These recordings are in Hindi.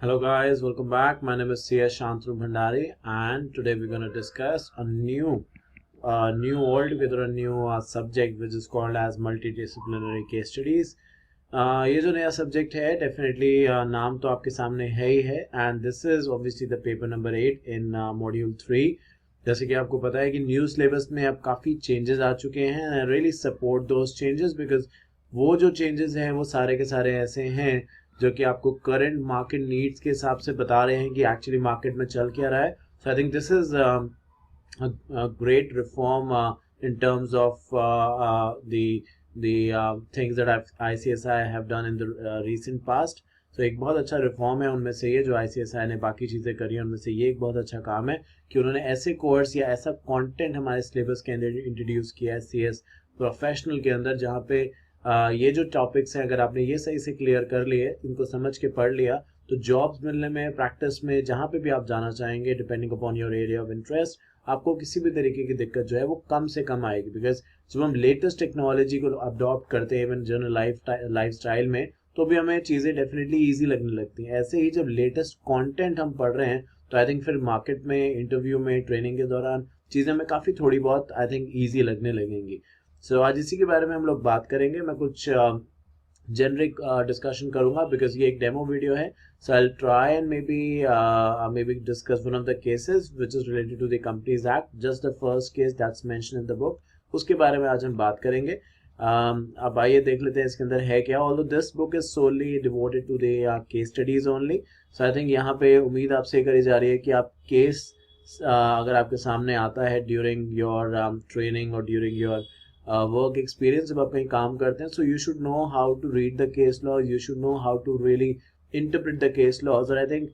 Hello guys, welcome back. My name is CS Shantanu Bhandari, and today we're going to discuss a new all together a new subject which is called as multidisciplinary case studies. ये जो नया सब्जेक्ट है डेफिनेटली नाम तो आपके सामने है ही है and this is obviously the paper number 8 in module 3. जैसे कि आपको पता है कि न्यू सिलेबस में अब काफ़ी चेंजेस आ चुके हैं and I really support those changes because वो जो चेंजेस हैं वो सारे के सारे ऐसे हैं जो कि आपको करंट मार्केट नीड्स के हिसाब से बता रहे हैं कि एक्चुअली मार्केट में चल क्या रहा है. So I think this is a great reform in terms of the things that ICSI have done in the recent past. तो एक बहुत अच्छा रिफॉर्म है उनमें से ये जो ICSI ने बाकी चीज़ें करी हैं उनमें से ये एक बहुत अच्छा काम है कि उन्होंने ऐसे कोर्स या ऐसा कंटेंट हमारे सिलेबस के अंदर इंट्रोड्यूस किया है CS प्रोफेशनल के अंदर जहाँ पे ये जो टॉपिक्स हैं अगर आपने ये सही से क्लियर कर लिए इनको समझ के पढ़ लिया तो जॉब्स मिलने में प्रैक्टिस में जहाँ पे भी आप जाना चाहेंगे depending upon your area of interest आपको किसी भी तरीके की दिक्कत जो है वो कम से कम आएगी. बिकॉज जब हम लेटेस्ट टेक्नोलॉजी को अडॉप्ट करते हैं इवन जनरल लाइफ स्टाइल में तो भी हमें चीज़ें डेफिनेटली ईजी लगने लगती हैं. ऐसे ही जब लेटेस्ट कंटेंट हम पढ़ रहे हैं तो आई थिंक फिर मार्केट में इंटरव्यू में ट्रेनिंग के दौरान चीज़ें हमें काफ़ी थोड़ी बहुत आई थिंक ईजी लगने लगेंगी. सो आज इसी के बारे में हम लोग बात करेंगे. मैं कुछ जेनरिक डिस्कशन करूंगा बिकॉज ये एक डेमो वीडियो है. So I'll try and maybe discuss one of the cases which is related to the Companies Act, just the first case that's mentioned in the book. उसके बारे में आज हम बात करेंगे. अब आइए देख लेते हैं इसके अंदर है क्या. Although this book is solely devoted to the case studies only, so I think यहाँ पे उम्मीद आपसे करी जा रही है कि आप केस अगर आपके सामने आता है during your training or during your work experience जब आप कहीं काम करते हैं so you should know how to read the case law, you should know how to really interpret the case laws. और आई थिंक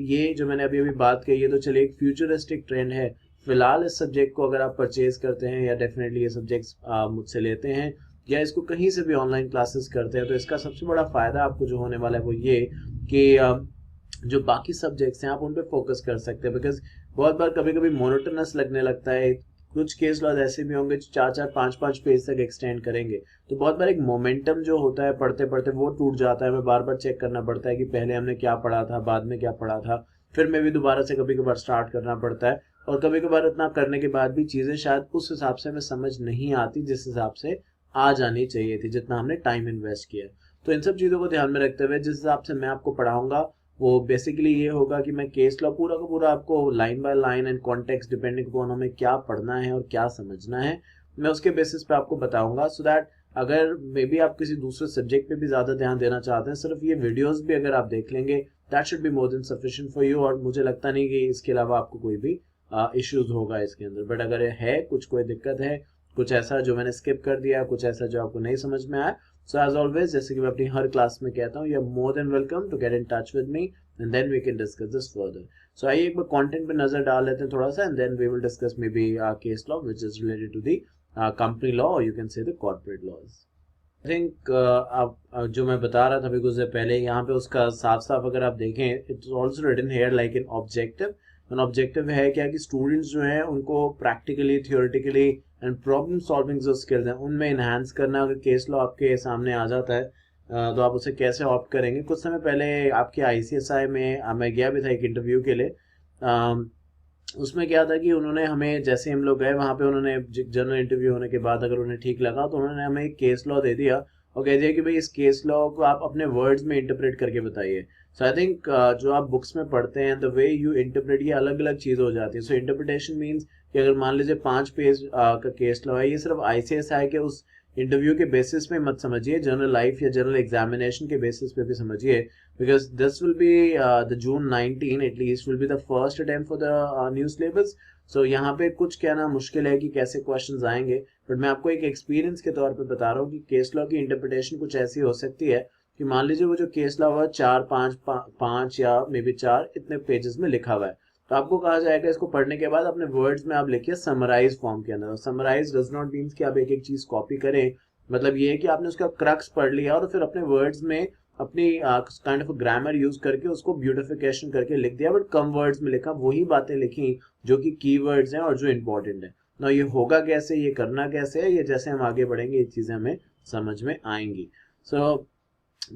ये जो मैंने अभी बात कही है तो चलिए एक फ्यूचरिस्टिक ट्रेंड है. फिलहाल इस सब्जेक्ट को अगर आप परचेज करते हैं या डेफिनेटली ये सब्जेक्ट्स मुझसे लेते हैं या इसको कहीं से भी ऑनलाइन क्लासेस करते हैं तो इसका सबसे बड़ा फ़ायदा आपको जो होने वाला है वो ये कि जो बाकी सब्जेक्ट्स हैं आप उन पर फोकस कर सकते हैं. बिकॉज बहुत बार कभी कभी मोनोटोनस लगने लगता है. कुछ केस लॉज ऐसे भी होंगे जो 4-4 5-5 पेज तक एक्सटेंड करेंगे तो बहुत बार एक मोमेंटम जो होता है पढ़ते पढ़ते वो टूट जाता है. हमें बार बार चेक करना पड़ता है कि पहले हमने क्या पढ़ा था बाद में क्या पढ़ा था. फिर मैं भी दोबारा से कभी कभार स्टार्ट करना पड़ता है और कभी कभार इतना करने के बाद भी चीज़ें शायद उस हिसाब से हमें समझ नहीं आती जिस हिसाब से आ जानी चाहिए थी जितना हमने टाइम इन्वेस्ट किया. तो इन सब चीज़ों को ध्यान में रखते हुए जिस हिसाब से मैं आपको पढ़ाऊंगा वो बेसिकली ये होगा कि मैं केस लॉ पूरा का पूरा आपको line by line and context depending upon हमें क्या पढ़ना है और क्या समझना है मैं उसके बेसिस पे आपको बताऊंगा. सो दैट अगर मे बी आप किसी दूसरे सब्जेक्ट पे भी ज़्यादा ध्यान देना चाहते हैं सिर्फ ये वीडियोस भी अगर आप देख लेंगे that should be more than sufficient for you. और मुझे लगता नहीं कि इसके अलावा आपको कोई भी इश्यूज होगा इसके अंदर. बट अगर है कुछ कोई दिक्कत है कुछ ऐसा जो मैंने स्किप कर दिया कुछ ऐसा जो आपको नहीं समझ में आया सो एज ऑलवेज जैसे कि मैं अपनी हर क्लास में कहता हूँ you are more than welcome to get in touch with me and then we can discuss this further. So आइए एक बार कंटेंट पे नजर डाल लेते हैं थोड़ा सा and then we will discuss maybe case law which is related to the company law or you can say the corporate laws. I think अब जो मैं बता रहा था अभी कुछ देर पहले यहाँ पे उसका साफ साफ अगर आप देखें it's also written here like an objective. an objective है क्या कि स्टूडेंट्स जो हैं उनको practically theoretically and problem solving जो स्किल्स हैं उनमें इन्हांस करना. अगर केस लॉ आपके सामने आ जाता है तो आप उसे कैसे ऑप्ट करेंगे. कुछ समय पहले आपके ICSI में मैं गया भी था एक इंटरव्यू के लिए. उसमें क्या था कि उन्होंने हमें जैसे हम लोग गए वहाँ पे उन्होंने जनरल इंटरव्यू होने के बाद अगर उन्हें ठीक लगा तो उन्होंने हमें एक केस लॉ दे दिया और कह दिया कि भाई इस केस लॉ को आप अपने वर्ड्स में इंटरप्रेट करके बताइए. सो आई थिंक जो आप बुक्स में पढ़ते हैं द वे यू इंटरप्रेट ये अलग अलग चीज़ हो जाती है. सो इंटरप्रिटेशन मीन्स कि अगर मान लीजिए 5 पेज का केस लॉ है ये सिर्फ ICSI के उस इंटरव्यू के बेसिस पे मत समझिए जनरल लाइफ या जनरल एग्जामिनेशन के बेसिस पे भी समझिए. Because this will be the June 19 at least will be the first attempt for the new syllabus. So यहाँ पे कुछ कहना मुश्किल है कि कैसे क्वेश्चंस आएंगे बट मैं आपको एक एक्सपीरियंस के तौर पे बता रहा हूँ कि केस लॉ की इंटरप्रिटेशन कुछ ऐसी हो सकती है कि मान लीजिए वो जो केस लॉ हुआ 4-5 या मे बी 4 इतने पेजेस में लिखा हुआ है तो आपको कहा जाएगा इसको पढ़ने के बाद अपने वर्ड्स में आप लिखिए समराइज फॉर्म के अंदर. समराइज डज नॉट मीन्स कि आप एक एक चीज कॉपी करें. मतलब ये है कि आपने उसका क्रक्स पढ़ लिया और फिर अपने वर्ड्स में अपनी काइंड ऑफ ग्रामर यूज करके उसको ब्यूटिफिकेशन करके लिख दिया बट कम वर्ड्स में लिखा वही बातें लिखी जो कि कीवर्ड्स हैं और जो इंपॉर्टेंट है ना. ये होगा कैसे ये करना कैसे है ये जैसे हम आगे बढ़ेंगे ये चीजें हमें समझ में आएंगी. सो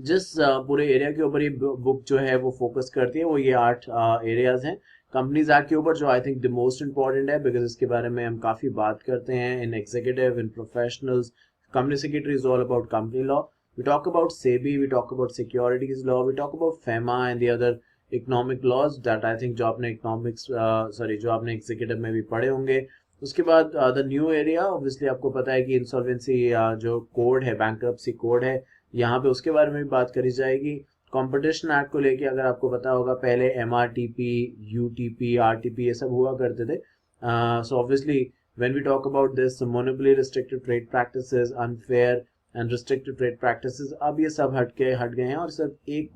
जिस पूरे एरिया के ऊपर ये बुक जो है वो फोकस करती है वो ये 8 एरियाज हैं कंपनीज एक्ट के ऊपर, जो I think the most important है बिकॉज इसके बारे में हम काफी बात करते हैं in executive, in professionals. Company secretary is all about company law. We talk about SEBI, we talk about securities law, we talk about FEMA and the other economic laws that I think जो आपने economics जो आपने executive में भी पढ़े होंगे. उसके बाद the new area, obviously आपको पता है कि insolvency जो code है, bankruptcy code है, यहाँ पे उसके बारे में भी बात करी जाएगी. कंपटीशन एक्ट को लेके अगर आपको पता होगा पहले MRTP, UTP, RTP ये सब हुआ करते थे. So obviously when we talk about this monopoly, restricted trade practices, unfair and restricted trade practices, अब ये सब हट गए हैं और सिर्फ एक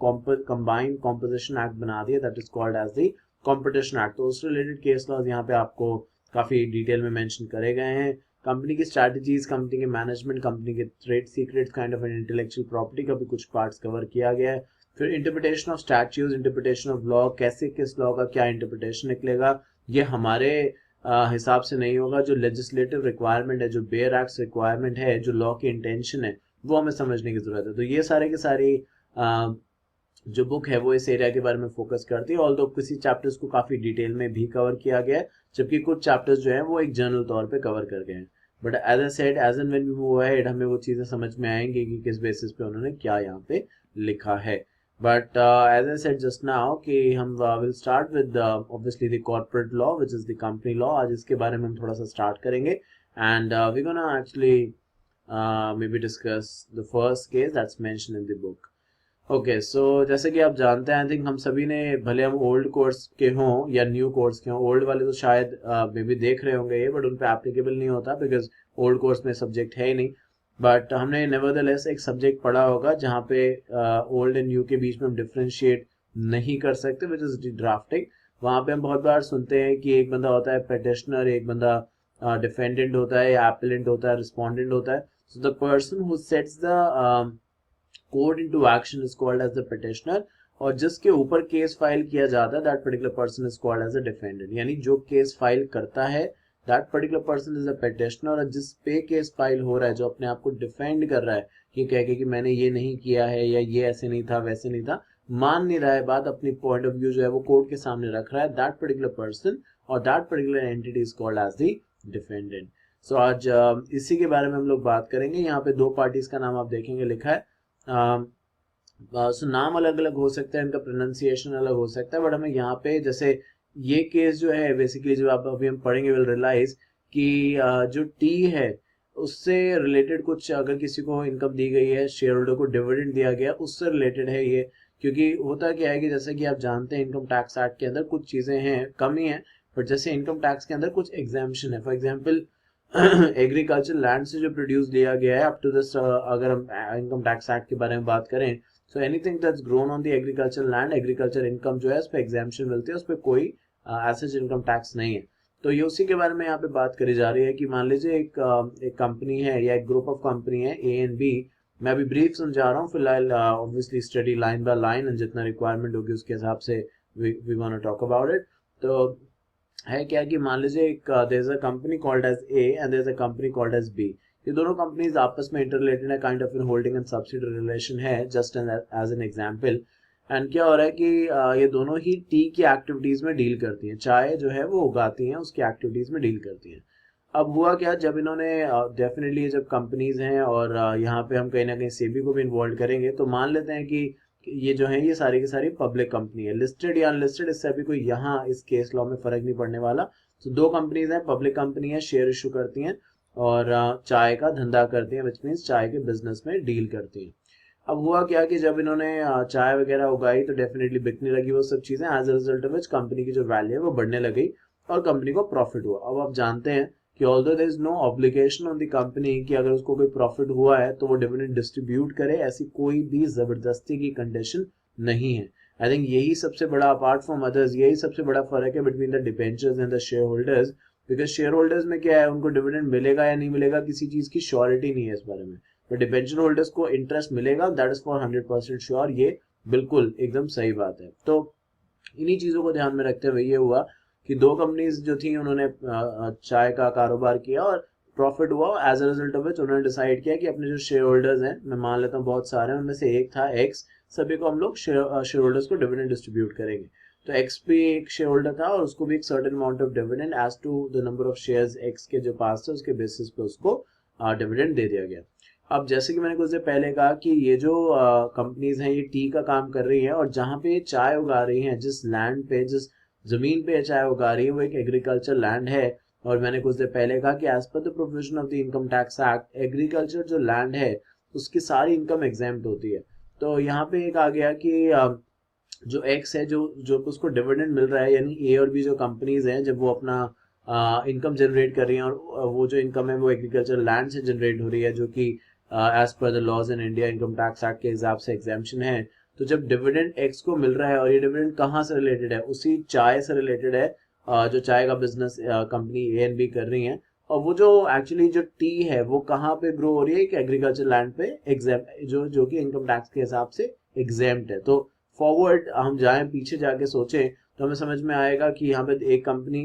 कंबाइंड कॉम्पोजिशन एक्ट बना दिया that is called as the competition act. तो उससे रिलेटेड केस लॉज यहाँ पे आपको काफी डिटेल में मेंशन करे गए हैं. कंपनी की स्ट्रैटेजीज, कंपनी के मैनेजमेंट, कंपनी के trade secrets, kind of an intellectual property का भी कुछ पार्ट्स कवर किया गया है. फिर interpretation of statutes, interpretation of law, कैसे किस लॉ का क्या इंटरप्रिटेशन निकलेगा, ये हमारे हिसाब से नहीं होगा. जो लेजिस्लेटिव रिक्वायरमेंट है, जो बेयर एक्ट रिक्वायरमेंट है, जो लॉ की इंटेंशन है, वो हमें समझने की जरूरत है. तो ये सारे के सारी जो बुक है वो इस एरिया के बारे में फोकस करती है. ऑल्दो किसी चैप्टर्स को काफी डिटेल में भी कवर किया गया है, जबकि कुछ चैप्टर्स जो है वो एक जनरल तौर पे कवर कर गए हैं. But as I said, as and when we move ahead हमें वो चीजें समझ में आएंगी कि किस बेसिस पे उन्होंने क्या यहाँ पे लिखा है. But as I said just now कि हम will start with obviously the corporate law which is the company law. आज इसके बारे में हम थोड़ा सा start करेंगे and we're gonna actually maybe discuss the first case that's mentioned in the book. Okay, so जैसे कि आप जानते हैं, आई थिंक हम सभी ने, भले हम ओल्ड कोर्स के हों या न्यू कोर्स के हों, ओल्ड वाले तो शायद मे बी देख रहे होंगे ये, बट उन पे एप्लीकेबल नहीं होता बिकॉज ओल्ड कोर्स में सब्जेक्ट है ही नहीं. बट हमने नेवरदलेस एक सब्जेक्ट पढ़ा होगा जहाँ पे ओल्ड एंड न्यू के बीच में हम डिफ्रेंशिएट नहीं कर सकते, विच इज ड्राफ्टिंग. वहाँ पे हम बहुत बार सुनते हैं कि एक बंदा होता है पेटिशनर, एक बंदा डिफेंडेंट होता है, या एपेलेंट होता है, रिस्पोंडेंट होता है. So the person who sets the code into action is called as the petitioner, और जिसके ऊपर केस फाइल किया जाता है that particular person is called as a defendant. यानी जो केस फाइल करता है that particular person is a petitioner, और जिस पे केस फाइल हो रहा है, जो अपने आप को डिफेंड कर रहा है, ये कह के कि मैंने ये नहीं किया है या ये ऐसे नहीं था वैसे नहीं था, मान नहीं रहा है बात, अपनी पॉइंट ऑफ व्यू जो है वो कोर्ट के सामने रख रहा है, दैट पर्टिकुलर पर्सन और that particular entity is called as the defendant. So आज इसी के बारे में हम लोग बात करेंगे. यहाँ पे दो पार्टीज का नाम आप देखेंगे लिखा है. सो नाम अलग अलग हो सकता है, इनका प्रोनाउंसिएशन अलग हो सकता है, बट हमें यहाँ पे जैसे ये केस जो है बेसिकली जो आप अभी हम पढ़ेंगे विल रियलाइज कि जो टी है उससे रिलेटेड कुछ, अगर किसी को इनकम दी गई है, शेयर होल्डर को डिविडेंड दिया गया, उससे रिलेटेड है ये. क्योंकि होता क्या है कि जैसे कि आप जानते हैं इनकम टैक्स एक्ट के अंदर कुछ चीजें हैं, कमी है, बट जैसे इनकम टैक्स के अंदर कुछ एग्जाम्पशन है. फॉर एग्जाम्पल एग्रीकल्चर लैंड से जो प्रोड्यूस लिया गया है अप टू दिस, अगर हम इनकम टैक्स एक्ट के बारे में बात करें, so anything that's grown on the agriculture land, agriculture income जो है उस पर एग्जाम्पशन मिलती है, उस पर कोई एसेट इनकम टैक्स नहीं है. तो ये उसी के बारे में यहाँ पे बात करी जा रही है कि मान लीजिए एक कंपनी है या एक ग्रुप ऑफ कंपनी है ए एंड बी. मैं अभी ब्रीफ समझा रहा हूँ फिलहाल, obviously study line by line, and जितना रिक्वायरमेंट होगी उसके हिसाब से we want to talk about it. तो है क्या कि मान लीजिए एक there is a company called as A and there is a company called as B. ये दोनों कंपनीज आपस में इंटररिलेटेड है, kind of in holding and subsidiary relation है, just as an example. And क्या हो रहा है कि ये दोनों ही टी की एक्टिविटीज में डील करती हैं, चाय जो है वो उगाती हैं, उसकी एक्टिविटीज में डील करती हैं. अब हुआ क्या, जब इन्होंने डेफिनेटली जब कंपनीज हैं और यहाँ पे हम कहीं ना कहीं सेबी को भी इन्वॉल्व करेंगे, तो मान लेते हैं कि ये जो है ये सारी की सारी पब्लिक कंपनी है, लिस्टेड या अनलिस्टेड, इससे अभी कोई यहाँ इस केस लॉ में फर्क नहीं पड़ने वाला. तो दो कंपनीज हैं, पब्लिक कंपनी है, शेयर इशू करती हैं और चाय का धंधा करती हैं, विच मीन्स चाय के बिजनेस में डील करती हैं. अब हुआ क्या कि जब इन्होंने चाय वगैरह उगाई तो डेफिनेटली बिकने लगी वो सब चीजें, as a result of which company की जो वैल्यू है वो बढ़ने लगी और कंपनी को प्रॉफिट हुआ. अब आप जानते हैं कि although there is no obligation on the company कि अगर उसको कोई प्रॉफिट हुआ है तो वो डिविडेंड डिस्ट्रीब्यूट करे, ऐसी कोई भी जबरदस्ती की कंडीशन नहीं है. आई थिंक यही सबसे बड़ा, अपार्ट फ्रॉम अदर्स, यही सबसे बड़ा फर्क है between the debentures and the share holders. Because share holders में क्या है, उनको डिविडेंड मिलेगा या नहीं मिलेगा किसी चीज की श्योरिटी नहीं है इस बारे में, बट डिबेंचर होल्डर्स को इंटरेस्ट मिलेगा, दैट इज फॉर 100% श्योर. ये बिल्कुल एकदम सही बात है. तो इन्हीं चीजों को ध्यान में रखते हुए ये हुआ कि दो कंपनीज जो थी उन्होंने चाय का कारोबार किया और प्रॉफिट हुआ, as a result of which उन्होंने डिसाइड किया कि अपने जो शेयर होल्डर्स हैं, मैं मान लेता हूँ बहुत सारे हैं, उनमें से एक था एक्स, सभी को हम लोग शेयर होल्डर्स को डिविडेंड डिस्ट्रीब्यूट करेंगे। तो एक्स भी एक शेयर होल्डर था और उसको भी एक certain amount of dividend as to the number of shares X के जो पास थे उसके बेसिस पे उसको डिविडेंड दे दिया गया। अब जैसे कि मैंने कुछ देर पहले कहा कि ये जो कंपनीज हैं ये टी का काम कर रही हैं, और जहाँ पे चाय उगा रही हैं, जिस लैंड पे, जिस जमीन पे चाय उगा रही है, वो एक एग्रीकल्चर लैंड है। और मैंने कुछ देर पहले कहा कि as per the provision of the income tax act, agriculture जो लैंड है उसकी सारी इनकम एग्जेम्प्ट होती है। तो यहाँ पे एक आ गया कि जो एक्स है, जो जो उसको डिविडेंड मिल रहा है, यानी ए और बी जो कंपनीज हैं, जब वो अपना इनकम जनरेट कर रही हैं, और वो जो इनकम है वो एग्रीकल्चर लैंड से जनरेट हो रही है, जो कि as per the laws in India income tax act के हिसाब से एग्जाम्पशन है। तो जब डिविडेंड एक्स को मिल रहा है, और ये डिविडेंड कहाँ से रिलेटेड है, उसी चाय से रिलेटेड है, जो चाय का business company A and B कर रही हैं। और वो जो एक्चुअली जो टी है वो कहाँ पे ग्रो हो रही है, कि एग्रीकल्चर लैंड पे एग्जाम, जो कि इनकम टैक्स के हिसाब से एग्जेम्प्ट है। तो फॉरवर्ड हम जाएं, पीछे जाके सोचें, तो हमें समझ में आएगा कि यहाँ पे एक कंपनी,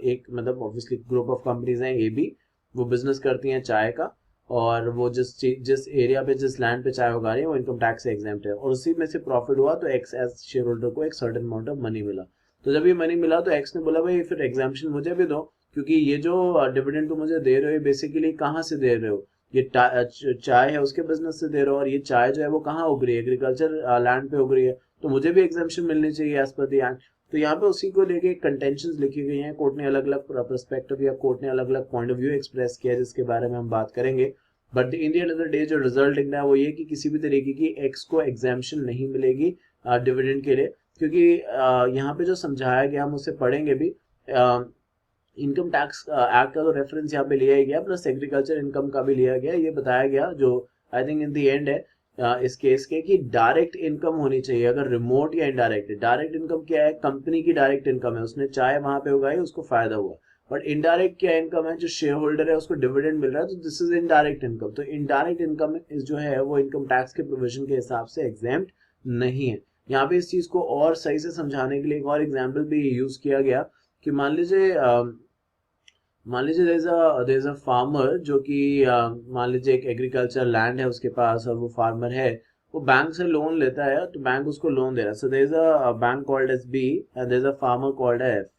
एक मतलब ऑब्वियसली ग्रुप ऑफ कंपनीज हैं ए बी, वो बिजनेस करती हैं चाय का, और वो जिस एरिया पे, जिस लैंड पे चाय उगा रही है वो इनकम टैक्स से एग्जेम्प्ट है, और उसी में से प्रॉफिट हुआ तो एक्स एज शेयर होल्डर को एक सर्टेन अमाउंट ऑफ मनी मिला। तो जब ये मनी मिला तो एक्स ने बोला भाई फिर एग्जाम्पशन मुझे भी दो, क्योंकि ये जो डिविडेंड तुम मुझे दे रहे हो बेसिकली कहाँ से दे रहे हो, ये चाय है उसके बिजनेस से दे रहे हो, और ये चाय जो है वो कहाँ उग रही है, एग्रीकल्चर लैंड पे उग रही है, तो मुझे भी एग्जाम्पशन मिलनी चाहिए एज पर द एक्ट। तो यहाँ पे उसी को लेके कंटेंशंस लिखी गई हैं, कोर्ट ने अलग अलग पर्सपेक्टिव या कोर्ट ने अलग अलग पॉइंट ऑफ व्यू एक्सप्रेस किया है, जिसके बारे में हम बात करेंगे। But the Indian of the day जो रिजल्ट निकला है वो ये कि किसी भी तरीके की एक्स को एग्जाम्पशन नहीं मिलेगी डिविडेंड के लिए, क्योंकि यहाँ पे जो समझाया गया हम उसे पढ़ेंगे भी। इनकम टैक्स एक्ट का तो रेफरेंस यहाँ पे लिया गया, प्लस एग्रीकल्चर इनकम का भी लिया गया। ये बताया गया जो I think in the end है इस केस के, कि डायरेक्ट इनकम होनी चाहिए, अगर रिमोट या इनडायरेक्ट। डायरेक्ट इनकम क्या है, कंपनी की डायरेक्ट इनकम है, उसने चाय वहां पे उगाई, उसको फायदा हुआ। बट इनडायरेक्ट क्या इनकम है, जो शेयर होल्डर है उसको डिविडेंड मिल रहा है, तो दिस इज इनडायरेक्ट इनकम। तो इनडायरेक्ट इनकम जो है वो इनकम टैक्स के प्रोविजन के हिसाब से एग्जेम्प्ट नहीं है। यहाँ पे इस चीज को और सही से समझाने के लिए एक और एग्जाम्पल भी यूज किया गया, कि मान लीजिए देयर इज अ फार्मर जो कि मान लीजिए एक एग्रीकल्चर लैंड है उसके पास, और वो फार्मर है, वो बैंक से लोन लेता है, तो बैंक उसको लोन दे रहा है। So there is a bank called S B and there is a farmer called F.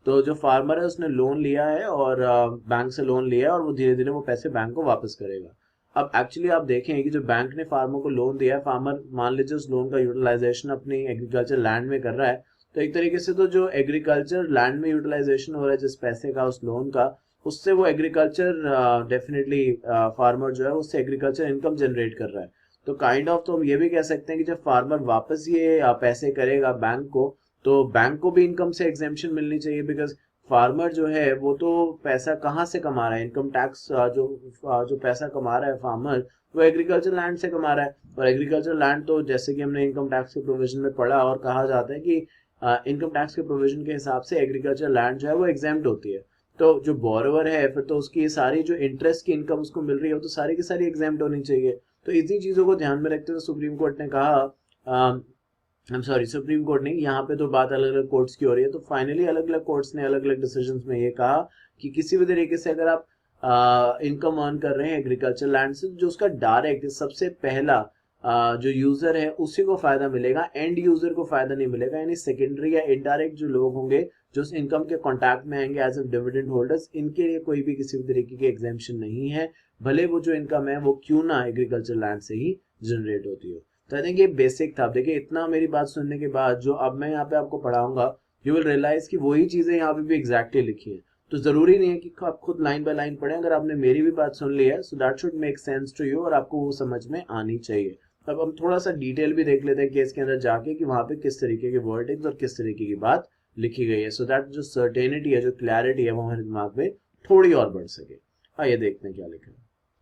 तो जो फार्मर है उसने लोन लिया है, और बैंक से लोन लिया है, और वो धीरे धीरे वो पैसे बैंक को वापस करेगा। अब एक्चुअली आप देखें कि जो बैंक ने फार्मर को लोन दिया है, फार्मर मान लीजिए उस लोन का यूटिलाइजेशन अपनी एग्रीकल्चर लैंड में कर रहा है, तो एक तरीके से तो जो एग्रीकल्चर लैंड में यूटिलाइजेशन हो रहा है जिस पैसे का, उस लोन का, उससे वो एग्रीकल्चर डेफिनेटली फार्मर जो है उससे एग्रीकल्चर इनकम जनरेट कर रहा है। तो काइंड ऑफ तो हम ये भी कह सकते हैं कि जब फार्मर वापस ये पैसे करेगा बैंक को, तो बैंक को भी इनकम से एग्जेम्पशन मिलनी चाहिए, बिकॉज फार्मर जो है वो तो पैसा कहाँ से कमा रहा है, इनकम टैक्स जो पैसा कमा रहा है फार्मर, वो एग्रीकल्चर लैंड से कमा रहा है। और एग्रीकल्चर लैंड तो जैसे कि हमने इनकम टैक्स के प्रोविजन में पढ़ा और कहा जाता है कि इनकम टैक्स के प्रोविजन के हिसाब से एग्रीकल्चर लैंड जो है वो एग्जेम्प्ट होती है। तो जो बोरोवर है फिर तो उसकी सारी जो इंटरेस्ट की इनकम उसको मिल रही है, तो सारी की सारी एग्जेम्प्ट होनी चाहिए। तो इसी चीजों को ध्यान में रखते हुए सुप्रीम कोर्ट ने कहा, I am sorry supreme court नहीं, यहाँ पे तो बात अलग अलग कोर्ट्स की हो रही है, तो फाइनली अलग अलग कोर्ट्स ने अलग अलग डिसीजंस में ये कहा कि किसी भी तरीके से अगर आप इनकम अर्न कर रहे हैं एग्रीकल्चर लैंड से, जो उसका डायरेक्ट सबसे पहला जो यूजर है उसी को फायदा मिलेगा, एंड यूजर को फायदा नहीं मिलेगा। यानी सेकेंडरी या इनडायरेक्ट जो लोग होंगे जो उस इनकम के कॉन्टैक्ट में आएंगे एज ए डिविडेंड होल्डर्स, इनके लिए कोई भी किसी भी तरीके की एग्जेम्पशन नहीं है, भले वो जो इनकम है वो क्यों ना एग्रीकल्चर लैंड से ही जनरेट होती हो। तो आई थिंक ये बेसिक था। देखिए इतना मेरी बात सुनने के बाद जो अब मैं यहाँ पे आपको पढ़ाऊंगा, यू विल रियलाइज कि वही चीजें यहाँ पे भी एग्जैक्टली लिखी है। तो जरूरी नहीं है कि आप खुद लाइन बाय लाइन पढ़ें, अगर आपने मेरी भी बात सुन ली है so that should make sense to you, और आपको वो समझ में आनी चाहिए। अब हम थोड़ा सा डिटेल भी देख लेते हैं केस के अंदर जाके कि वहां पे किस तरीके के वर्डिंग्स और किस तरीके की बात लिखी गई है, सो दैट जो सर्टेनिटी है, जो क्लैरिटी है, वो हमारे दिमाग में थोड़ी और बढ़ सके। आइए देखते हैं क्या लिखा है।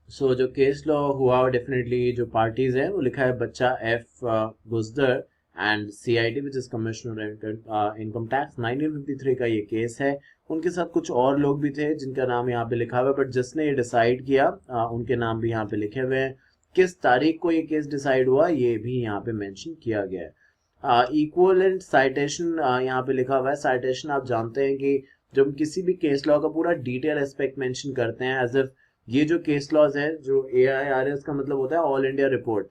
सो जो केस लॉ हुआ, डेफिनेटली जो पार्टीज है वो लिखा है बच्चा एफ गुजर and CID which is commissioner income tax, 1953 का ये केस है। उनके साथ कुछ और लोग भी थे जिनका नाम यहाँ पे लिखा हुआ है, बट जिसने ये डिसाइड किया उनके नाम भी यहाँ पे लिखे हुए हैं। किस तारीख को ये केस डिसाइड हुआ ये भी यहाँ पे मेंशन किया गया है। इक्वलेंट साइटेशन यहाँ पे लिखा हुआ है। साइटेशन आप जानते हैं कि जब हम किसी भी केस लॉ का पूरा डिटेल एस्पेक्ट मेंशन करते हैं, एज इफ ये जो केस लॉज है जो AIRS का मतलब होता है ऑल इंडिया रिपोर्ट,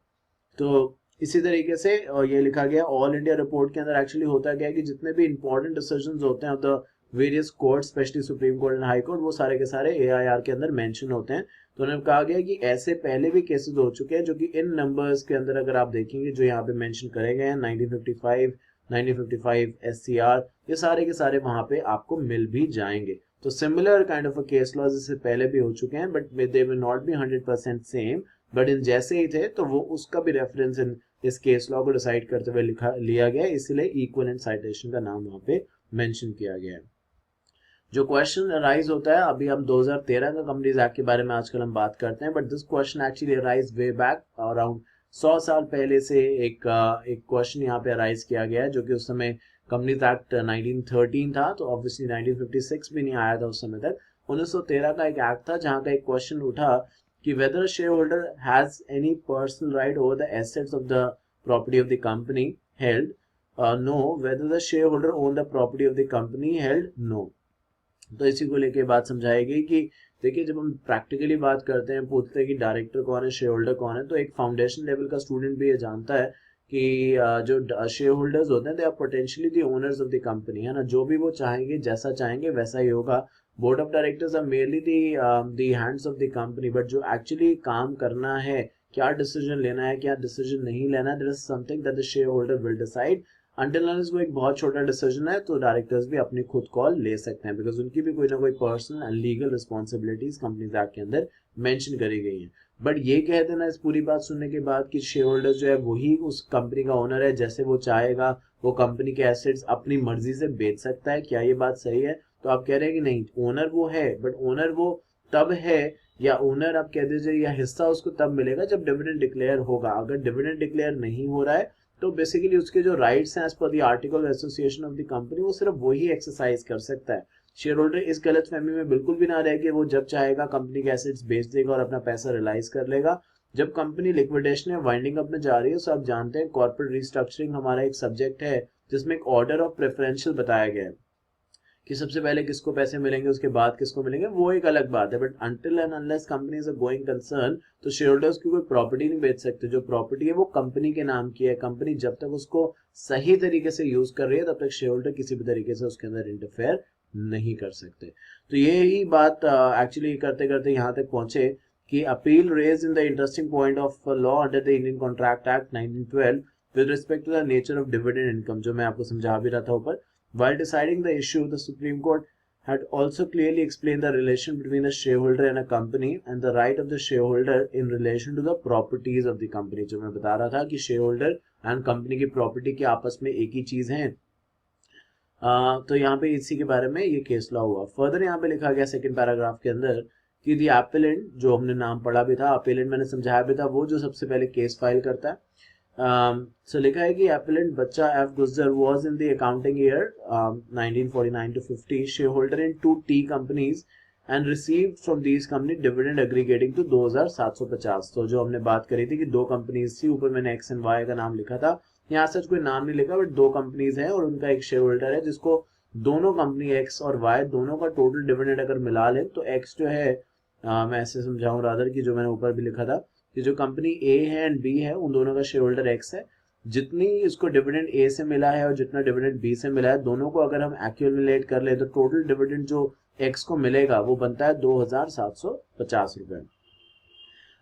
तो इसी तरीके से ये लिखा गया ऑल इंडिया रिपोर्ट के अंदर एक्चुअली होता क्या है कि जितने भी इंपॉर्टेंट डिसीजंस होते हैं the various court, specially supreme court and high court, वो सारे के सारे AIR के अंदर मेंशन होते हैं। तो उन्होंने कहा गया कि ऐसे पहले भी केसेस हो चुके हैं जो कि इन नंबर्स के अंदर अगर आप देखेंगे जो यहाँ पे मेंशन करे गए हैं 1955, 1955 SCR, ये सारे के सारे वहां पे आपको मिल भी जाएंगे। तो similar kind of a case laws इससे पहले भी हो चुके हैं, but they will not be 100% same, but इन जैसे ही थे तो वो उसका भी रेफरेंस इन इस केस लॉ को डिसाइड करते हुए लिया गया, इसलिए इक्विवेलेंट साइटेशन का नाम वहां पे मेंशन किया गया है। जो क्वेश्चन अराइज होता है, अभी हम 2013 का कंपनीज एक्ट के बारे में आजकल हम बात करते हैं, but this question actually arise way back around 100 साल पहले से एक क्वेश्चन यहाँ पे अराइज किया गया है, जो कि उस समय कंपनीज एक्ट 1913 था, तो ऑब्वियसली 1956 भी नहीं आया था उस समय तक। 1913 का एक एक्ट था जहाँ का एक क्वेश्चन उठा कि whether share holder has any personal right over the assets of the property of the company held, no, whether the share holder own the property of the company held, no. तो इसी को लेके बात समझाएगी कि देखिए जब हम प्रैक्टिकली बात करते हैं, पूछते हैं कि डायरेक्टर कौन है, शेयर होल्डर कौन है, तो एक फाउंडेशन लेवल का स्टूडेंट भी ये जानता है कि जो शेयर होल्डर्स होते हैं they are potentially the owners of the company, है ना, जो भी वो चाहेंगे जैसा चाहेंगे वैसा ही होगा। Board of directors are merely the hands of the company, but जो एक्चुअली काम करना है, क्या डिसीजन लेना है, क्या डिसीजन नहीं लेना है, that is something that the share holder will decide. Until unless वो एक बहुत छोटा डिसीजन है तो डायरेक्टर्स भी अपनी खुद कॉल ले सकते हैं, बिकॉज उनकी भी कोई ना कोई personal and legal responsibilities companies act के अंदर मेंशन करी गई हैं। बट ये कह देना इस पूरी बात सुनने के बाद कि शेयर होल्डर जो है वही उस कंपनी का ओनर है, जैसे वो चाहेगा वो कंपनी के एसेट्स अपनी मर्जी से बेच सकता है, क्या ये बात सही है? तो आप कह रहे हैं कि नहीं, ओनर वो है, बट ओनर वो तब है, या ओनर आप कह दीजिए या हिस्सा उसको तब मिलेगा जब डिविडेंड डिक्लेयर होगा। अगर डिविडेंड डिक्लेयर नहीं हो रहा है तो बेसिकली उसके जो राइट्स हैं as per the article association of the company, वो सिर्फ वही एक्सरसाइज कर सकता है। शेयर होल्डर इस गलत फहमी में बिल्कुल भी ना रहे कि वो जब चाहेगा कंपनी के एसेट्स बेच देगा और अपना पैसा रियलाइज कर लेगा। जब कंपनी लिक्विडेशन या वाइंडिंग अप में जा रही है, तो आप जानते हैं कॉर्पोरेट रिस्ट्रक्चरिंग हमारा एक सब्जेक्ट है जिसमें एक ऑर्डर ऑफ प्रेफरेंशियल बताया गया है कि सबसे पहले किसको पैसे मिलेंगे, उसके बाद किसको मिलेंगे, वो एक अलग बात है। But until and unless company is a going concern, तो शेयर होल्डर्स की कोई प्रॉपर्टी नहीं बेच सकते। जो प्रॉपर्टी है वो कंपनी के नाम की है, कंपनी जब तक उसको सही तरीके से यूज कर रही है तब तक शेयर होल्डर किसी भी तरीके से उसके अंदर इंटरफेयर नहीं कर सकते। तो यही बात एक्चुअली करते करते यहाँ तक पहुंचे कि appeal raise in the interesting point of law under the Indian contract act 1912 with respect to the nature of dividend income, जो मैं आपको समझा भी रहा था ऊपर। While deciding the issue, the Supreme Court had also clearly explained the relation between a shareholder and a company and the right of the shareholder in relation to the properties of the company। जो मैं बता रहा था कि shareholder and company की property के आपस में एक ही चीज है। तो यहाँ पे इसी के बारे में ये केस लॉ हुआ। फर्दर यहाँ पे लिखा गया सेकंड पैराग्राफ के अंदर कि दी एपेलेंट, जो हमने नाम पढ़ा भी था, एपेलेंट मैंने समझाया भी था, वो जो सबसे पहले केस फाइल करता है। So लिखा है कि appellant बच्चा F. Guzar was in the accounting year 1949 to 50 shareholder in 2 tea companies and received from these company dividend aggregating to 2750। तो जो हमने बात करी थी कि 2 कंपनीज थी, ऊपर मैंने X and Y का नाम लिखा था, यहाँ सच कोई नाम नहीं लिखा, बट 2 कंपनीज हैं और उनका एक शेयर होल्डर है जिसको दोनों कंपनी X और Y दोनों का टोटल डिविडेंड अगर मिला ले तो X जो है मैं ऐसे समझाऊं रादर कि जो मैंने ऊपर भी लिखा था कि जो कंपनी ए है एंड बी है उन दोनों का शेयर होल्डर एक्स है, जितनी इसको डिविडेंड ए से मिला है और जितना डिविडेंड बी से मिला है, दोनों को अगर हम एक्यूमुलेट कर ले तो टोटल डिविडेंड जो एक्स को मिलेगा वो बनता है 2750 रुपए।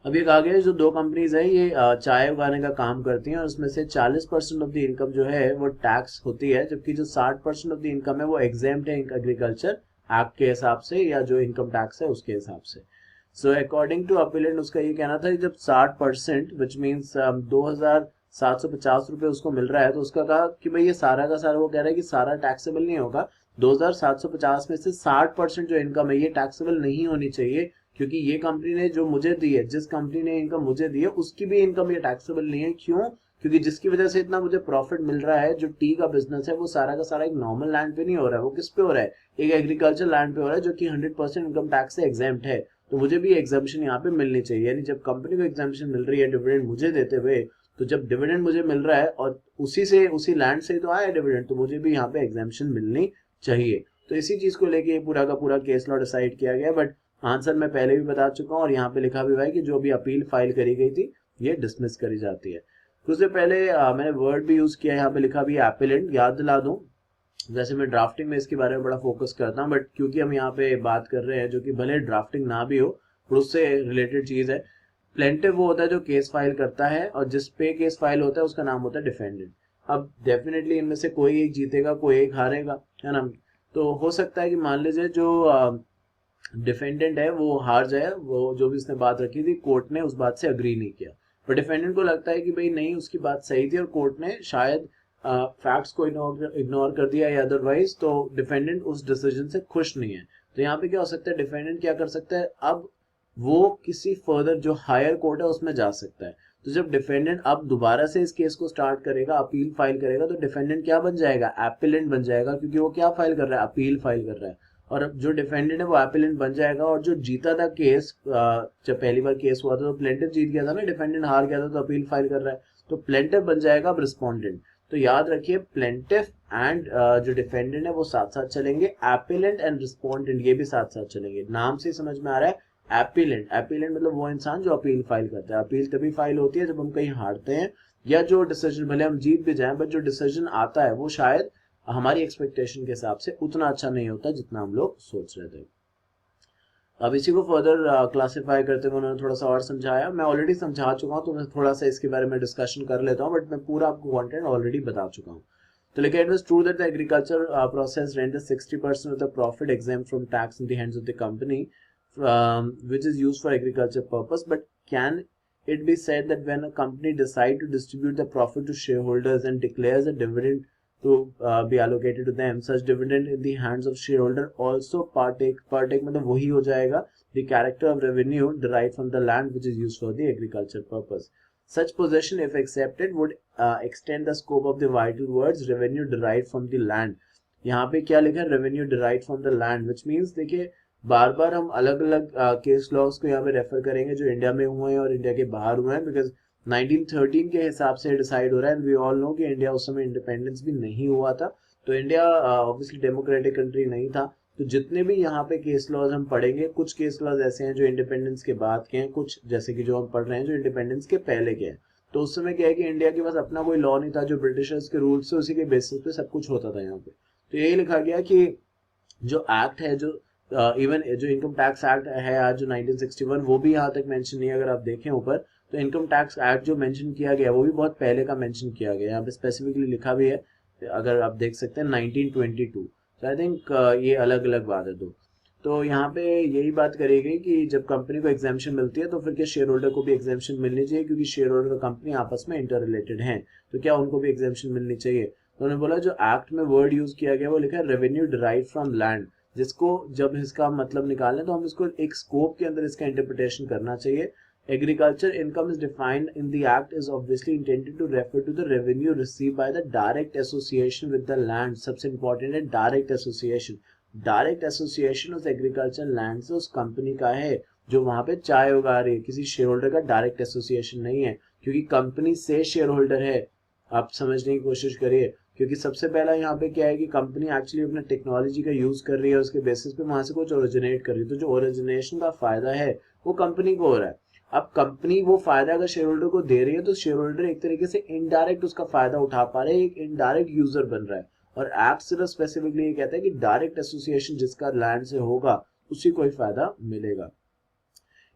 अब ये कहा गया जो 2 कंपनीज है ये चाय उगाने का काम करती हैं और उसमें से 40% ऑफ द इनकम जो है वो टैक्स होती है, जबकि जो 60% ऑफ द इनकम है वो एग्जेम्प्ट है एग्रीकल्चर एक्ट के हिसाब से या जो इनकम टैक्स है उसके हिसाब से। सो अकॉर्डिंग टू अपीलेंट उसका ये कहना था कि जब 60% विच मीन्स 2750 रुपए उसको मिल रहा है, तो उसका कहा कि भाई ये सारा का सारा, वो कह रहा है कि सारा टैक्सेबल नहीं होगा, 2750 में से 60% जो इनकम है ये टैक्सेबल नहीं होनी चाहिए, क्योंकि ये कंपनी ने जो मुझे दी है, जिस कंपनी ने इनकम मुझे दी है उसकी भी इनकम ये टैक्सेबल नहीं है। क्यों? क्योंकि जिसकी वजह से इतना मुझे प्रॉफिट मिल रहा है, जो टी का बिजनेस है, वो सारा का सारा एक नॉर्मल लैंड पे नहीं हो रहा है, वो किस पे हो रहा है, एक एग्रीकल्चर लैंड पे हो रहा है जो कि 100% इनकम टैक्स से एग्जेम्प्ट है। तो मुझे भी एग्जाम्पशन यहाँ पे मिलनी चाहिए, यानी जब कंपनी को एग्जाम्पशन मिल रही है डिविडेंड मुझे देते हुए, तो जब डिविडेंड मुझे मिल रहा है और उसी लैंड से ही तो आया डिविडेंड, तो मुझे भी यहाँ पे एग्जाम्पशन मिलनी चाहिए। तो इसी चीज को लेके ये पूरा का पूरा केस लॉ डिसाइड किया गया, बट आंसर मैं पहले भी बता चुका हूँ और यहाँ पे लिखा भी हुआ है कि जो भी अपील फाइल करी गई थी ये डिसमिस करी जाती है। उससे पहले मैंने वर्ड भी यूज किया, यहाँ पे लिखा भी एपेलेंट। याद दिला दूं, वैसे मैं ड्राफ्टिंग में इसके बारे में बड़ा फोकस करता हूँ, बट क्योंकि हम यहाँ पे बात कर रहे हैं जो कि भले ड्राफ्टिंग ना भी हो पर उससे रिलेटेड चीज है। प्लेंटिव वो होता है जो केस फाइल करता है, और जिस पे केस फाइल होता है उसका नाम होता है डिफेंडेंट। अब डेफिनेटली इनमें से कोई एक जीतेगा, कोई एक हारेगा, है ना। तो हो सकता है कि मान लीजिए जो डिफेंडेंट है वो हार जाए, वो जो भी उसने बात रखी थी कोर्ट ने उस बात से अग्री नहीं किया, पर डिफेंडेंट को लगता है कि भाई नहीं उसकी बात सही थी और कोर्ट ने शायद फैक्ट्स को इग्नोर कर दिया या अदरवाइज, तो डिफेंडेंट उस डिसीजन से खुश नहीं है। तो यहाँ पे क्या हो सकता है, डिफेंडेंट क्या कर सकता है, अब वो किसी फर्दर जो हायर कोर्ट है उसमें जा सकता है। तो जब डिफेंडेंट अब दोबारा से इस केस को स्टार्ट करेगा, अपील फाइल करेगा, तो डिफेंडेंट क्या बन जाएगा, एपिलेंट बन जाएगा, क्योंकि वो क्या फाइल कर रहा है, अपील फाइल कर रहा है। और अब जो डिफेंडेंट है वो एपिलेंट बन जाएगा, और जो जीता था केस, जब पहली बार केस हुआ था तो प्लेंटिफ जीत गया था ना, डिफेंडेंट हार गया था तो अपील फाइल कर रहा है, तो प्लेंटिफ बन जाएगा अब रिस्पोंडेंट। तो याद रखिए प्लेंटिफ एंड जो डिफेंडेंट है वो साथ साथ चलेंगे, एपिलेंट एंड रिस्पोंडेंट ये भी साथ साथ चलेंगे। नाम से समझ में आ रहा है एपिलेंट, एपिलेंट मतलब वो इंसान जो अपील फाइल करता है। अपील तभी फाइल होती है जब हम कहीं हारते हैं, या जो डिसीजन भले हम जीत भी जाएं बट जो डिसीजन आता है वो शायद हमारी एक्सपेक्टेशन के हिसाब से उतना अच्छा नहीं होता जितना हम लोग सोच रहे थे। अब इसी को फर्दर क्लासिफाई करते हुए उन्होंने थोड़ा सा और समझाया, मैं ऑलरेडी समझा चुका हूँ तो मैं थोड़ा सा इसके बारे में डिस्कशन कर लेता हूँ, बट मैं पूरा आपको कंटेंट ऑलरेडी बता चुका हूँ। तो लेकिन it was true that the agriculture process renders 60% of the profit exempt from tax in the hands of the company, which is used for agriculture purpose. But can it be said that when a company decide to distribute the profit to shareholders and declares a dividend to be allocated to them, such dividend in the hands of shareholder also partake मतलब वही हो जाएगा the character of revenue derived from the land which is used for the agriculture purpose. Such possession, if accepted, would extend the scope of the vital words revenue derived from the land. यहाँ पे क्या लिखा है, revenue derived from the land, which means देखिए बार बार हम अलग अलग केस लॉज को यहाँ पे रेफर करेंगे जो इंडिया में हुए हैं और इंडिया के बाहर हुए हैं, बिकॉज 1913 के हिसाब से डिसाइड हो रहा है, एंड वी ऑल नो कि इंडिया उस समय इंडिपेंडेंस भी नहीं हुआ था, तो इंडिया ऑब्वियसली डेमोक्रेटिक कंट्री नहीं था। तो जितने भी यहाँ पे केस लॉज हम पढ़ेंगे, कुछ केस लॉज ऐसे हैं जो इंडिपेंडेंस के बाद के हैं, कुछ जैसे कि जो हम पढ़ रहे हैं जो इंडिपेंडेंस के पहले के हैं। तो उस समय क्या है कि इंडिया के पास अपना कोई लॉ नहीं था, जो ब्रिटिशर्स के रूल्स से उसी के बेसिस पे सब कुछ होता था यहाँ पे। तो यही लिखा गया कि जो एक्ट है, जो इवन जो इनकम टैक्स एक्ट है आज जो 1961, वो भी यहाँ तक मेंशन नहीं है। अगर आप देखें ऊपर तो इनकम टैक्स एक्ट जो मेंशन किया गया वो भी बहुत पहले का मेंशन किया गया, यहाँ पे स्पेसिफिकली लिखा भी है, अगर आप देख सकते हैं 1922। तो आई थिंक ये अलग अलग बात है। तो यहाँ पे यही बात करी गई कि जब कंपनी को एग्जाम्पशन मिलती है तो फिर क्या शेयर होल्डर को भी एग्जाम्पशन मिलनी चाहिए, क्योंकि शेयर होल्डर और कंपनी आपस में इंटर रिलेटेड हैं, तो क्या उनको भी एग्जाम्पशन मिलनी चाहिए। तो उन्होंने बोला जो एक्ट में वर्ड यूज किया गया वो लिखा है रेवेन्यू डिराइव फ्रॉम लैंड, जिसको जब इसका मतलब निकालें तो हम इसको एक स्कोप के अंदर इसका इंटरप्रिटेशन करना चाहिए। Agriculture income is defined in the act is obviously intended to refer to the revenue receive by the direct association with the land. सबसे इंपॉर्टेंट है डायरेक्ट एसोसिएशन। डायरेक्ट एसोसिएशन उस एग्रीकल्चर लैंड से उस कंपनी का है जो वहां पे चाय उगा रही है, किसी शेयर होल्डर का डायरेक्ट एसोसिएशन नहीं है, क्योंकि कंपनी से शेयर होल्डर है। आप समझने की कोशिश करिए, क्योंकि सबसे पहला यहाँ पे क्या है कि कंपनी एक्चुअली अपने टेक्नोलॉजी का यूज कर रही है, उसके बेसिस पे वहां से कुछ ओरिजिनेट कर रही है, तो जो ओरिजिनेशन का फायदा है वो कंपनी को हो रहा है। अब कंपनी वो फायदा अगर शेयर होल्डर को दे रही है तो शेयर होल्डर एक तरीके से इनडायरेक्ट उसका फायदा उठा पा रहे हैं, एक इनडायरेक्ट यूजर बन रहा है। और एक्ट सिर्फ स्पेसिफिकली ये कहता है कि डायरेक्ट एसोसिएशन जिसका लैंड से होगा उसी को ही फायदा मिलेगा।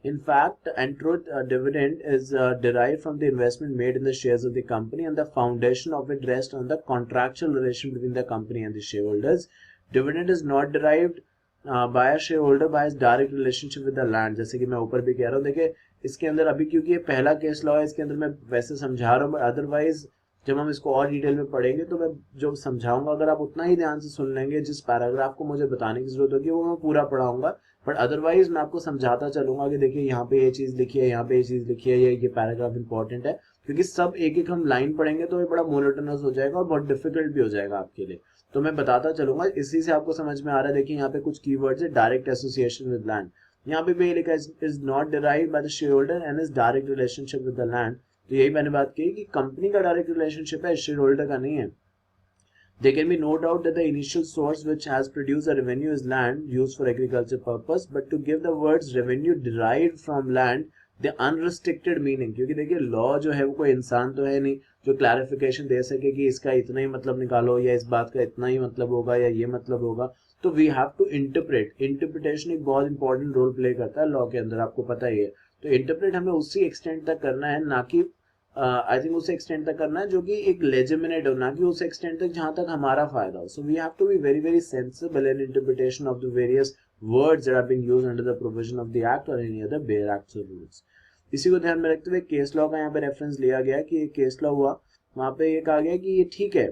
In fact, Entrut dividend is derived from the investment made in the shares of the company, and the foundation of it rests on the contractual relation between the company and the shareholders. Dividend is not derived by a shareholder by his direct relationship with the land. जैसे कि मैं ऊपर भी कह रहा हूँ, देखिए इसके अंदर अभी क्योंकि ये पहला केस लॉ है, इसके अंदर मैं वैसे समझा रहा हूँ, अदरवाइज जब हम इसको और डिटेल में पढ़ेंगे तो मैं जो समझाऊंगा अगर आप उतना ही ध्यान से सुन लेंगे, जिस पैराग्राफ को मुझे बताने की जरूरत होगी वो मैं पूरा पढ़ाऊंगा, बट अदरवाइज मैं आपको समझाता चलूंगा कि देखिए यहाँ पे ये चीज लिखी है, यहाँ पे ये चीज लिखी है, ये पैराग्राफ इंपॉर्टेंट है, क्योंकि सब एक एक हम लाइन पढ़ेंगे तो ये बड़ा मोनोटोनस हो जाएगा और बहुत डिफिकल्ट भी हो जाएगा आपके लिए। तो मैं बताता चलूंगा, इसी से आपको समझ में आ रहा है। देखिए यहाँ पे कुछ कीवर्ड्स है, डायरेक्ट एसोसिएशन विद लैंड, यहाँ पे भी लिखा है is not derived by the share holder and is direct relationship with the land. तो यही मैंने बात की कि कंपनी का डायरेक्ट रिलेशनशिप है, शेयर होल्डर का नहीं है। There can be no doubt that the initial source which has produced the revenue is land used for agriculture purpose, but to give the words revenue derived from land the unrestricted meaning, क्योंकि देखिए लॉ जो है वो कोई इंसान तो है नहीं जो क्लैरिफिकेशन दे सके कि इसका इतना ही मतलब निकालो या इस बात का इतना ही मतलब होगा या ये मतलब होगा, तो we have to interpret. Interpretation एक बहुत इंपॉर्टेंट रोल प्ले करता है लॉ के अंदर, आपको पता ही है। तो इंटरप्रेट हमें उसी एक्सटेंट तक करना है, ना कि आई थिंक उस एक्सटेंट तक करना है जो कि एक लेजिमिनेट हो, ना कि उस एक्सटेंट तक जहां तक हमारा फायदा हो। So we have to be very very sensible in interpretation of the various words that are being used under the provision of the act और एनी अदर बेयर एक्ट्स और रूल्स। इसी को ध्यान में रखते हुए केस लॉ का यहाँ पे रेफरेंस लिया गया कि एक केस लॉ हुआ, वहां पे ये कहा गया कि ये ठीक है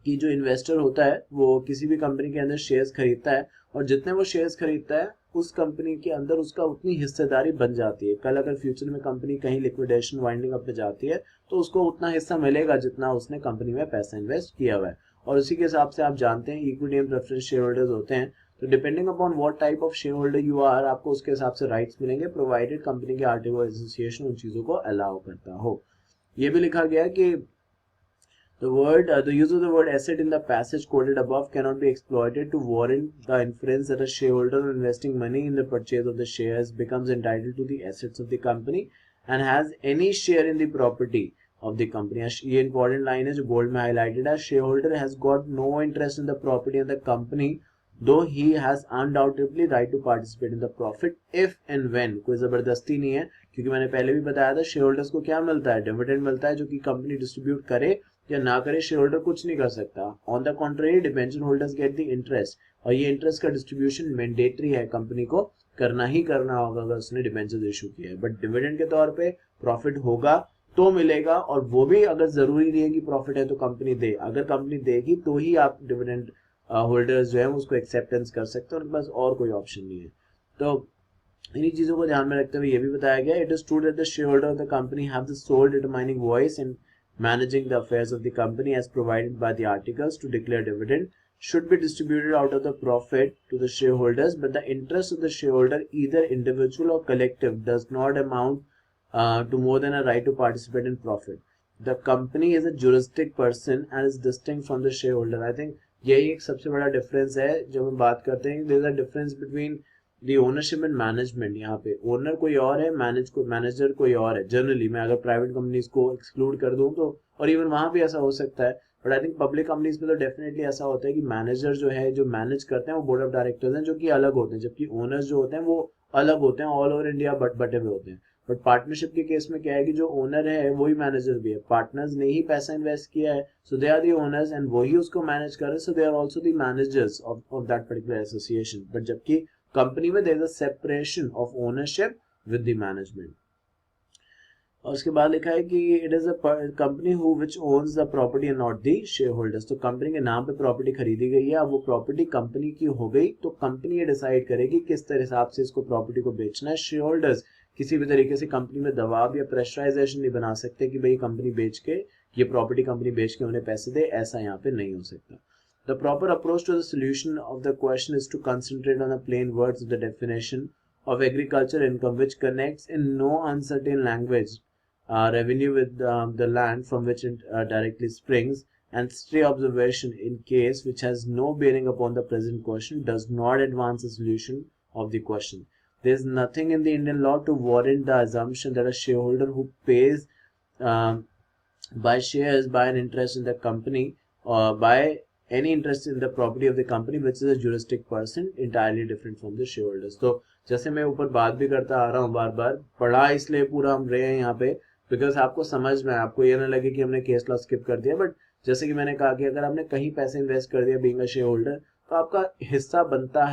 कि जो इन्वेस्टर होता है वो किसी भी कंपनी के अंदर शेयर्स खरीदता है और जितने वो शेयर्स खरीदता है उस कंपनी के अंदर उसका उतनी हिस्सेदारी बन जाती है। कल अगर फ्यूचर में कंपनी कहीं लिक्विडेशन वाइंडिंग अप पे जाती है तो उसको उतना हिस्सा मिलेगा जितना उसने कंपनी में पैसा इन्वेस्ट किया हुआ है। और उसी के हिसाब से आप जानते हैं equity and preference share holders होते हैं, तो depending upon what type of share holder you are आपको उसके हिसाब से राइट्स मिलेंगे, प्रोवाइडेड कंपनी के आर्टिकल एसोसिएशन उन चीजों को अलाउ करता हो। ये भी लिखा गया कि the use of the word asset in the passage quoted above cannot be exploited to warrant the inference that a shareholder investing money in the purchase of the shares becomes entitled to the assets of the company and has any share in the property of the company। ये important line है जो bold में highlighted है, shareholder has got no interest in the property of the company though he has undoubtedly right to participate in the profit if and when। कोई जबरदस्ती नहीं है, क्योंकि मैंने पहले भी बताया था शेयरहोल्डर्स को क्या मिलता है, डिविडेंड मिलता है जो कि कंपनी डिस्ट्रीब्यूट करे या ना करे शेयर होल्डर कुछ नहीं कर सकता। On the contrary debenture holders get the interest, और ये इंटरेस्ट का डिस्ट्रीब्यूशन मैंडेटरी है, कंपनी को करना ही करना होगा अगर उसने डिबेंचर इशू किया है। बट डिविडेंड के तौर पे प्रॉफिट होगा तो मिलेगा, और वो भी अगर जरूरी नहीं है कि प्रॉफिट है तो कंपनी दे, अगर कंपनी देगी तो ही आप डिविडेंड होल्डर्स जो है उसको एक्सेप्टेंस कर सकते हैं, उनके पास और कोई ऑप्शन नहीं है। तो इन्हीं चीजों को ध्यान में रखते हुए ये भी बताया गया, it is true that the share holder of the company have the sole determining voice in managing the affairs of the company as provided by the articles to declare dividend should be distributed out of the profit to the shareholders, but the interest of the shareholder, either individual or collective, does not amount to more than a right to participate in profit. The company is a juristic person and is distinct from the shareholder। I think यही एक सबसे बड़ा डिफरेंस है जब हम बात करते हैं, there is a difference between the ownership and management. यहाँ पे ओनर कोई और है, मैनेजर कोई और है। जनरली मैं अगर प्राइवेट कंपनीज को एक्सक्लूड कर दूं तो, और इवन वहां भी ऐसा हो सकता है, but I think public companies में तो डेफिनेटली ऐसा होता है कि मैनेजर जो है जो मैनेज करते हैं वो बोर्ड ऑफ डायरेक्टर्स हैं जो कि अलग होते हैं, जबकि ओनर्स जो होते हैं वो अलग होते हैं, ऑल ओवर इंडिया बटे हुए होते हैं। बट पार्टनरशिप के केस में क्या है कि जो ओनर है वही मैनेजर भी है, पार्टनर्स ने ही पैसा इन्वेस्ट किया है, so they are the owners and वही उसको मैनेज कर रहे हैं, so they are also the managers of that particular association. But जबकि कंपनी में there is a separation of ownership with the management. और उसके बाद लिखा है कि it is a company who which owns the property and not the shareholders. तो कंपनी के नाम पे प्रॉपर्टी खरीदी गई है, अब वो प्रॉपर्टी कंपनी की हो गई तो कंपनी ये डिसाइड करेगी किस तरह हिसाब से इसको प्रॉपर्टी को बेचना है। शेयर होल्डर्स किसी भी तरीके से कंपनी में दबाव या प्रेशराइजेशन नहीं बना सकते कि भाई कंपनी बेच के ये प्रॉपर्टी कंपनी बेच के उन्हें पैसे दे, ऐसा यहाँ पे नहीं हो सकता। The proper approach to the solution of the question is to concentrate on the plain words of the definition of agriculture income, which connects in no uncertain language revenue with the land from which it directly springs, and stray observation in case which has no bearing upon the present question does not advance the solution of the question. There is nothing in the Indian law to warrant the assumption that a shareholder who pays by shares by an interest in the company or by any interest in the property of the company which is a juristic person entirely different from the shareholders। तो जैसे मैं ऊपर बात भी करता आ रहा हूँ बार बार, पढ़ा इसलिए पूरा हम रहे हैं यहाँ पे बिकॉज आपको समझ में, आपको ये ना लगे कि हमने केस लॉ स्किप कर दिया। बट जैसे कि मैंने कहा कि अगर आपने कहीं पैसे इन्वेस्ट कर दिया बीइंग अ शेयर होल्डर तो आपका हिस्सा बनता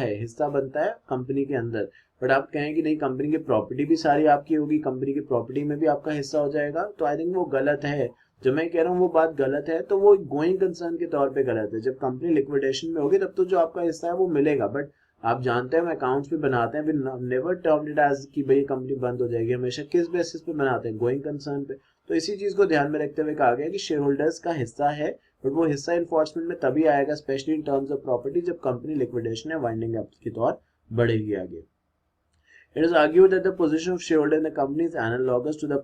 है कंपनी के अंदर। बट आप कहें कि नहीं कंपनी की प्रॉपर्टी भी सारी आपकी होगी, कंपनी की प्रॉपर्टी में भी आपका हिस्सा हो जाएगा, तो आई थिंक वो गलत है। जब मैं कह रहा हूँ वो बात गलत है तो वो गोइंग कंसर्न के तौर पे गलत है। जब कंपनी लिक्विडेशन में होगी तब तो जो आपका हिस्सा है वो मिलेगा, बट आप जानते हैं हम अकाउंट्स भी बनाते हैं, we never termed it as कि भाई कंपनी बंद हो जाएगी, हमेशा किस बेसिस पे बनाते हैं, गोइंग कंसर्न पे। तो इसी चीज को ध्यान में रखते हुए कहा गया कि शेयर होल्डर्स का हिस्सा है, बट वो हिस्सा इन्फोर्समेंट में तभी आएगा specially in terms of property जब कंपनी लिक्विडेशन या वाइंडिंग अप की तौर बढ़ेगी आगे। It is argued that the position of shareholder in the company is analogous to the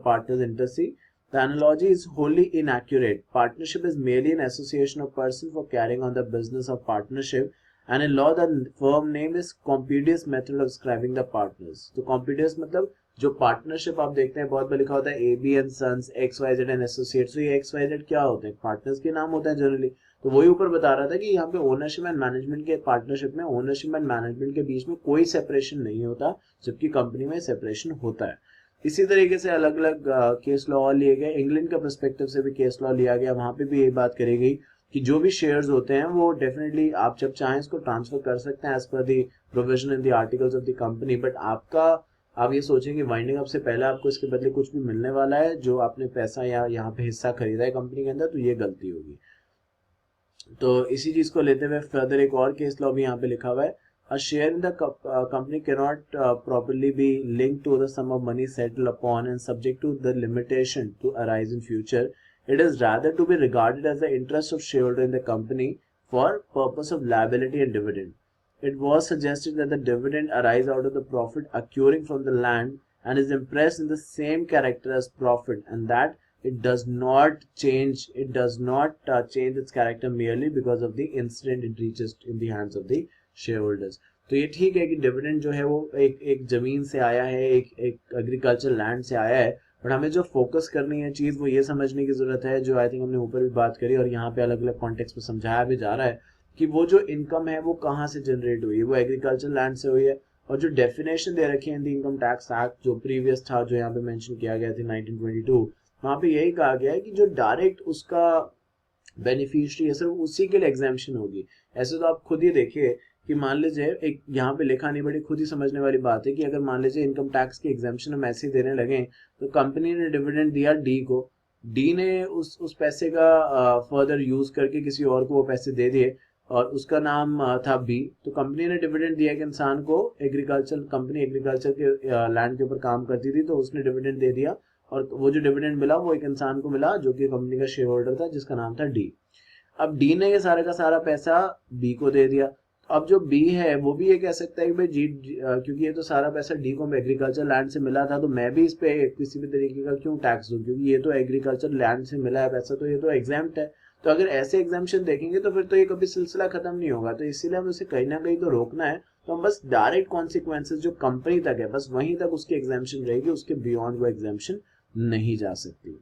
partners' inter se, The analogy is wholly inaccurate. Partnership is merely an association of persons for carrying on the business of partnership, and in law the firm name is compedious method of describing the partners. तो compedious मतलब जो पार्टनरशिप आप देखते हैं बहुत बार लिखा होता है AB and Sons XYZ and Associates, तो ये XYZ क्या होते हैं? पार्टनर्स के नाम होते हैं जनरली. तो वही ऊपर बता रहा था कि यहाँ पे ओनरशिप एंड मैनेजमेंट के पार्टनरशिप में ओनरशिप एंड मैनेजमेंट के बीच में कोई सेपरेशन नहीं होता, जबकि कंपनी में सेपरेशन होता है. इसी तरीके से अलग अलग केस लॉ लिए गए. इंग्लैंड का पर्सपेक्टिव से भी केस लॉ लिया गया, वहां पे भी यही बात करी गई कि जो भी शेयर्स होते हैं वो डेफिनेटली आप जब चाहें इसको ट्रांसफर कर सकते हैं एज पर the provision in the articles of the company. But आप ये सोचें कि वाइंडिंग अप से पहले आपको इसके बदले कुछ भी मिलने वाला है, जो आपने पैसा या यहाँ पे हिस्सा खरीदा है कंपनी के अंदर, तो ये गलती होगी. तो इसी चीज को लेते हुए फर्दर एक और केस लॉ भी यहाँ पे लिखा हुआ है. A share in the company cannot properly be linked to the sum of money settled upon and subject to the limitation to arise in future. It is rather to be regarded as the interest of shareholder in the company for purpose of liability and dividend. It was suggested that the dividend arise out of the profit accruing from the land and is impressed in the same character as profit, and that it does not change its character merely because of the incident it reaches in the hands of the shareholders. तो ये ठीक है कि डिविडेंड जो है वो एक जमीन से आया है, एक एग्रीकल्चर लैंड से आया है, बट हमें जो फोकस करनी है चीज वो ये समझने की जरूरत है, जो आई थिंक हमने ऊपर भी बात करी और यहाँ पे अलग अलग कॉन्टेक्स्ट में समझाया भी जा रहा है, कि वो जो इनकम है वो कहाँ से जनरेट हुई है, वो एग्रीकल्चर लैंड से हुई है. और जो डेफिनेशन दे रखी है in the income tax act जो प्रीवियस था, जो यहाँ पे मेंशन किया गया था 1922, वहां पे यही कहा गया है कि जो डायरेक्ट उसका बेनिफिशियरी है सिर्फ उसी के लिए एग्जाम्पशन होगी. ऐसे तो आप खुद ही देखिए कि मान लीजिए, एक यहाँ पे लिखा नहीं, बड़ी खुद ही समझने वाली बात है कि अगर मान लीजिए इनकम टैक्स की एग्जाम्पशन हम ऐसे ही देने लगे, तो कंपनी ने डिविडेंड दिया डी को, डी ने उस पैसे का फर्दर यूज करके किसी और को वो पैसे दे दिए और उसका नाम था बी. तो कंपनी ने डिविडेंड दिया कि इंसान को, कंपनी एग्रीकल्चर के लैंड के ऊपर काम करती थी, तो उसने डिविडेंड दे दिया और वो जो डिविडेंड मिला वो एक इंसान को मिला जो कि कंपनी का शेयर होल्डर था, जिसका नाम था डी. अब डी ने ये सारा का सारा पैसा बी को दे दिया. अब जो बी है वो भी ये कह सकता है कि भाई क्योंकि ये तो सारा पैसा डी को एग्रीकल्चर लैंड से मिला था, तो मैं भी इस पे किसी भी तरीके का क्यों टैक्स दूं, क्योंकि ये तो एग्रीकल्चर लैंड से मिला है पैसा, तो ये तो एग्जाम्प्ट है. तो अगर ऐसे एग्जाम्पशन देखेंगे तो फिर तो ये कभी सिलसिला खत्म नहीं होगा. तो इसीलिए हमें उसे कहीं ना कहीं तो रोकना है. तो हम बस डायरेक्ट कॉन्सिक्वेंसेज जो कंपनी तक है बस वहीं तक उसकी एग्जाम्पशन रहेगी, उसके बियॉन्ड वो एग्जाम्पशन नहीं जा सकती.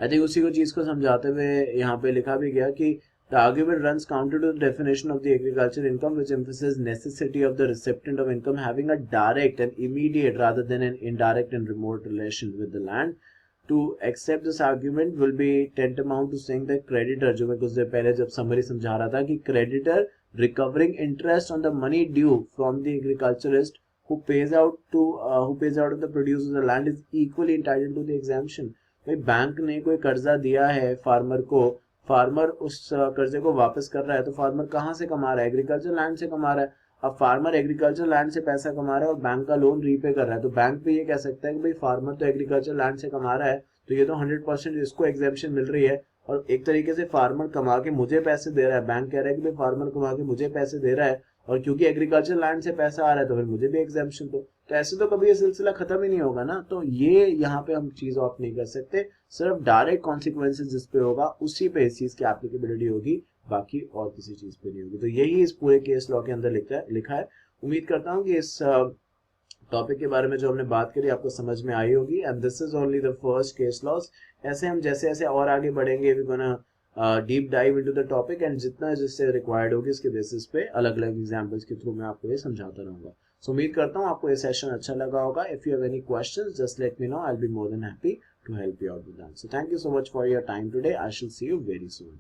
आई थिंक उसी को चीज को समझाते हुए यहाँ पे लिखा भी गया कि the argument runs counter to the definition of the agricultural income, which emphasizes necessity of the recipient of income having a direct and immediate rather than an indirect and remote relation with the land. To accept this argument will be tantamount to saying that creditor, जो मैं कुछ देर पहले जब समरी समझा रहा था कि creditor recovering interest on the money due from the agriculturist who pays out of the produce of the land is equally entitled to the exemption. भाई बैंक ने कोई कर्जा दिया है फार्मर को, फार्मर उस कर्जे को वापस कर रहा है, तो फार्मर कहाँ से कमा रहा है? एग्रीकल्चर लैंड से कमा रहा है. अब फार्मर एग्रीकल्चर लैंड से पैसा कमा रहा है और बैंक का लोन रीपे कर रहा है, तो बैंक भी ये कह सकता है कि भाई फार्मर तो एग्रीकल्चर लैंड से कमा रहा है, तो ये तो 100% इसको एग्जेम्पशन मिल रही है. और एक तरीके से फार्मर कमा के मुझे पैसे दे रहा है, बैंक कह रहा है कि भाई फार्मर कमा के मुझे पैसे दे रहा है, और क्योंकि एग्रीकल्चर लैंड से पैसा आ रहा है तो फिर मुझे भी एग्जेम्पशन दो. तो ऐसे तो कभी ये सिलसिला खत्म ही नहीं होगा ना. तो ये यहाँ पे हम चीज ऑफ नहीं कर सकते, सिर्फ डायरेक्ट कॉन्सिक्वेंसेज जिस पे होगा उसी पे इस चीज की एप्लीकेबिलिटी होगी, बाकी और किसी चीज पे नहीं होगी. तो यही इस पूरे केस लॉ के अंदर लिखा है. उम्मीद करता हूँ कि इस टॉपिक के बारे में जो हमने बात करी आपको समझ में आई होगी. And this is only the first case laws. ऐसे हम जैसे जैसे और आगे बढ़ेंगे we gonna deep dive into the topic, and जितना जिससे रिक्वायर्ड होगी इसके बेसिस पे अलग अलग एग्जांपल्स के थ्रू मैं आपको ये समझाता रहूंगा. सो उम्मीद करता हूँ आपको ये सेशन अच्छा लगा होगा. If you have any questions just let me know, I will be more than happy to help you out with that. So thank you so much for your time today. I shall see you very soon.